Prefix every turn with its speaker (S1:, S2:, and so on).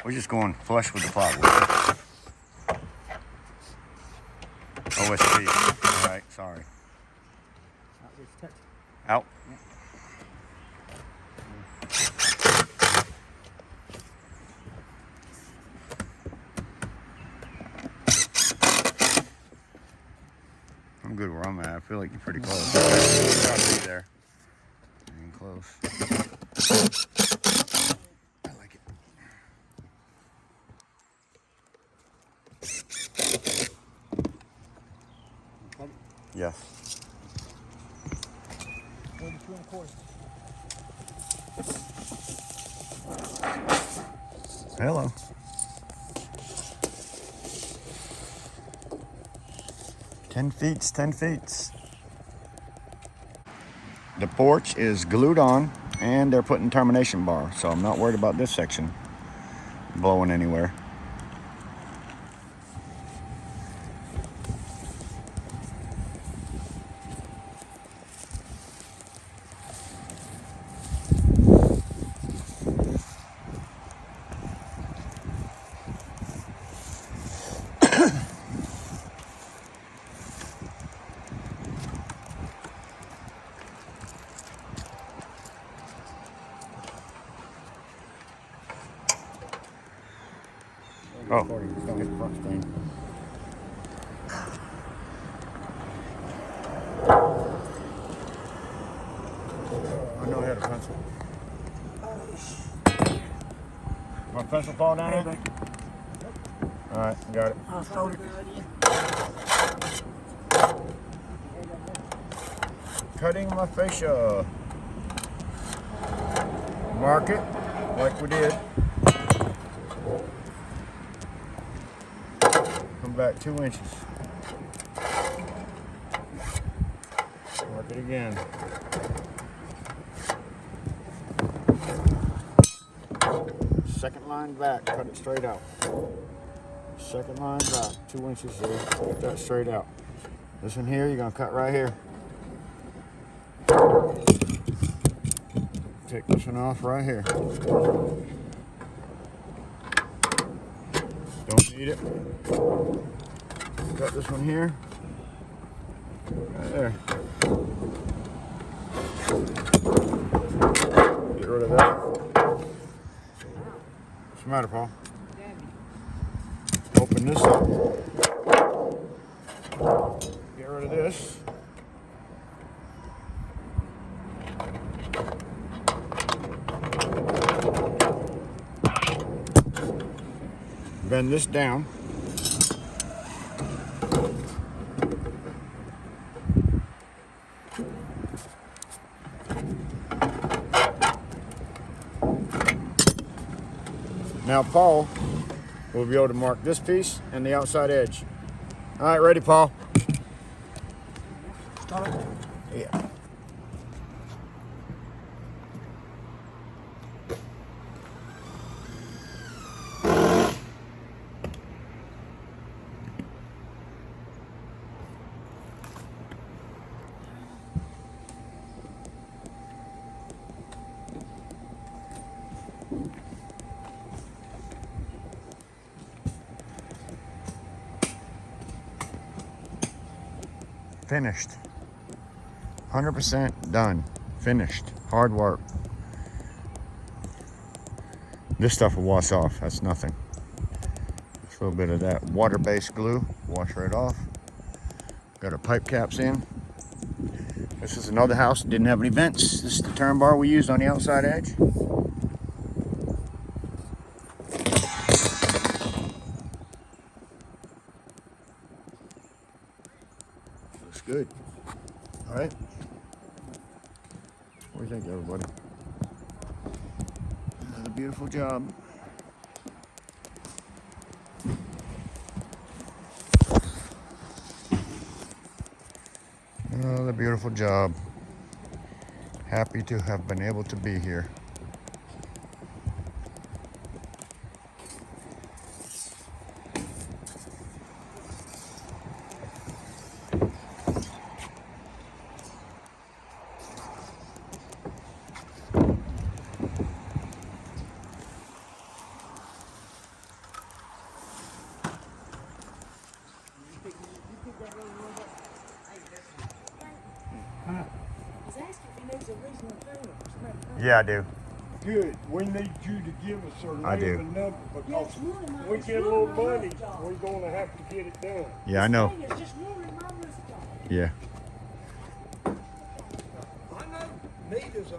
S1: We're just going flush with the plywood. OSP. All right, sorry. Out. I'm good where I'm at. I feel like you're pretty close. Gotta be there. Ain't close. I like it. Yes.
S2: 32 1/4.
S1: Hello. Ten feet. The porch is glued on and they're putting termination bar, so I'm not worried about this section blowing anywhere. Oh, just don't hit the front screen. I know I had a pencil. My pencil fall down there? All right, I got it. Cutting my fascia. Mark it like we did. Come back 2 inches. Mark it again. Second line back, cut it straight out. Second line back, 2 inches there, cut that straight out. This one here, you're gonna cut right here. Take this one off right here. Don't need it. Cut this one here. Right there. Get rid of that. What's the matter, Paul? Open this up. Get rid of this. Bend this down. Now Paul will be able to mark this piece and the outside edge. All right, ready, Paul?
S2: Start.
S1: Yeah. Finished. 100% done. Finished. Hard work. This stuff will wash off. That's nothing. Just a little bit of that water-based glue. Wash right off. Got our pipe caps in. This is another house that didn't have any vents. This is the turn bar we used on the outside edge. Looks good. All right. What do you think, everybody? Another beautiful job. Another beautiful job. Happy to have been able to be here.
S2: a reasonable payment.
S1: Yeah, I do.
S3: Good. We need you to give us our
S1: I do.
S3: name and number
S2: Yeah,
S3: because
S2: it's one of my,
S3: we
S2: it's
S3: get a
S2: one
S3: little
S2: of my
S3: money,
S2: roof jobs.
S3: we're gonna have to get it done.
S1: Yeah, I know.
S2: It's just one of my roof jobs.
S1: Yeah.
S3: I know. Need is a